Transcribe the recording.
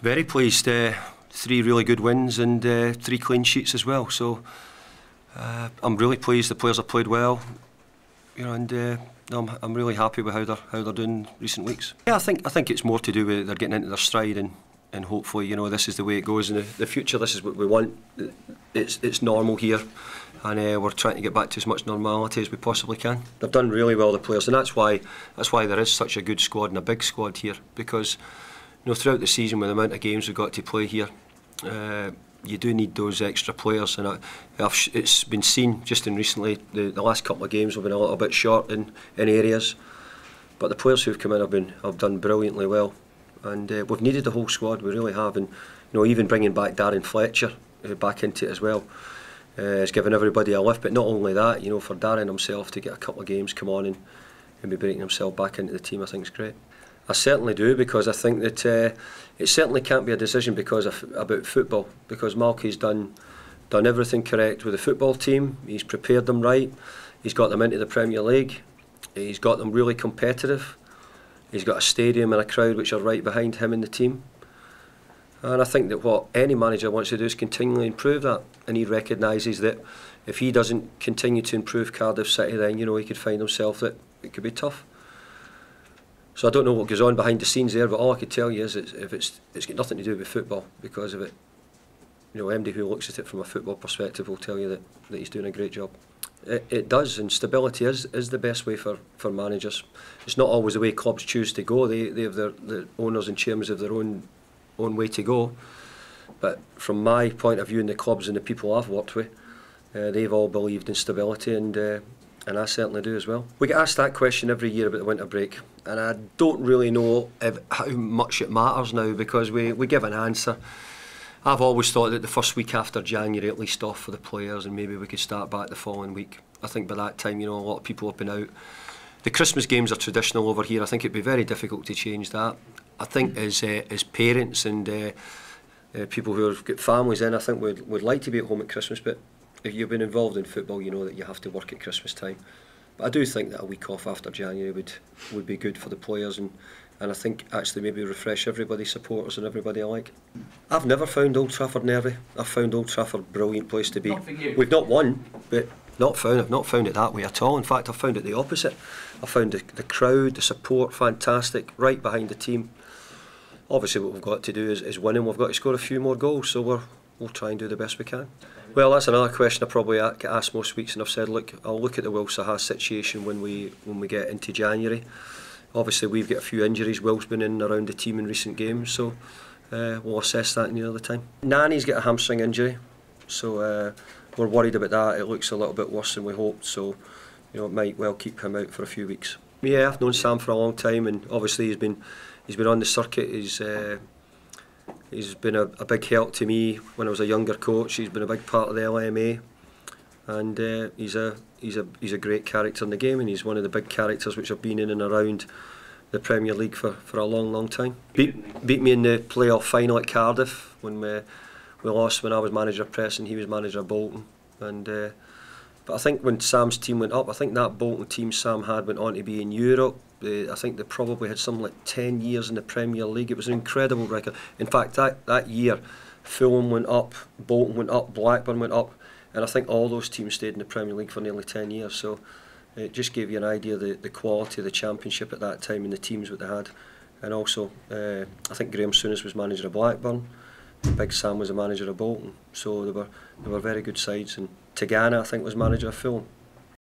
Very pleased. 3 really good wins and 3 clean sheets as well. So I'm really pleased. The players have played well, and I'm really happy with how they're doing recent weeks. Yeah, I think it's more to do with they're getting into their stride and hopefully this is the way it goes in the future. This is what we want. It's normal here, and we're trying to get back to as much normality as we possibly can. They've done really well, the players, and that's why there is such a good squad and a big squad here, because throughout the season with the amount of games we've got to play here, you do need those extra players, and it's been seen just in recently. The last couple of games have been a little bit short in areas, but the players who've come in have done brilliantly well, and we've needed the whole squad. We really have, and even bringing back Darren Fletcher back into it as well has given everybody a lift. But not only that, for Darren himself to get a couple of games come on and be breaking himself back into the team, I think is great. I certainly do, because I think that it certainly can't be a decision about football, because Malky's done everything correct with the football team. He's prepared them right. He's got them into the Premier League. He's got them really competitive. He's got a stadium and a crowd which are right behind him and the team. And I think that what any manager wants to do is continually improve that. And he recognises that if he doesn't continue to improve Cardiff City, then he could find himself that it could be tough. So I don't know what goes on behind the scenes there, but all I could tell you is it's got nothing to do with football because of it. Anybody who looks at it from a football perspective will tell you that he's doing a great job. It does, and stability is the best way for managers. It's not always the way clubs choose to go. They have the owners and chairmen have their own way to go. But from my point of view, and the clubs and the people I've worked with, they've all believed in stability, and I certainly do as well. We get asked that question every year about the winter break, and I don't really know how much it matters now, because we give an answer. I've always thought that the first week after January at least off for the players, and maybe we could start back the following week. I think by that time, a lot of people have been out. The Christmas games are traditional over here. I think it'd be very difficult to change that. I think as parents and people who have got families in, I think would like to be at home at Christmas, but if you've been involved in football, you know that you have to work at Christmas time. But I do think that a week off after January would be good for the players, and I think actually maybe refresh everybody, supporters and everybody alike. I've never found Old Trafford nervy. I've found Old Trafford a brilliant place to be. Not for you. We've not won, but I've not found it that way at all. In fact, I've found it the opposite. I found the crowd, the support, fantastic, right behind the team. Obviously what we've got to do is win, and we've got to score a few more goals, so we'll try and do the best we can. Well, that's another question I probably get asked most weeks, and I've said, look, I'll look at the Will Saha situation when we get into January. Obviously we've got a few injuries. Will's been in and around the team in recent games, so we'll assess that near the time. Nani's got a hamstring injury, so we're worried about that. It looks a little bit worse than we hoped, so it might well keep him out for a few weeks. Yeah, I've known Sam for a long time, and obviously he's been on the circuit. He's been a big help to me when I was a younger coach. He's been a big part of the LMA, and he's a great character in the game, and he's one of the big characters which have been in and around the Premier League for a long time. Beat me in the playoff final at Cardiff when we lost when I was manager of Preston, he was manager of Bolton, and but I think when Sam's team went up, I think that Bolton team Sam had went on to be in Europe. I think they probably had something like 10 years in the Premier League. It was an incredible record. In fact, that year, Fulham went up, Bolton went up, Blackburn went up, and I think all those teams stayed in the Premier League for nearly 10 years. So it just gave you an idea of the quality of the Championship at that time and the teams that they had. And also, I think Graham Souness was manager of Blackburn, Big Sam was the manager of Bolton. So they were very good sides. And Tigana, I think, was manager of Fulham.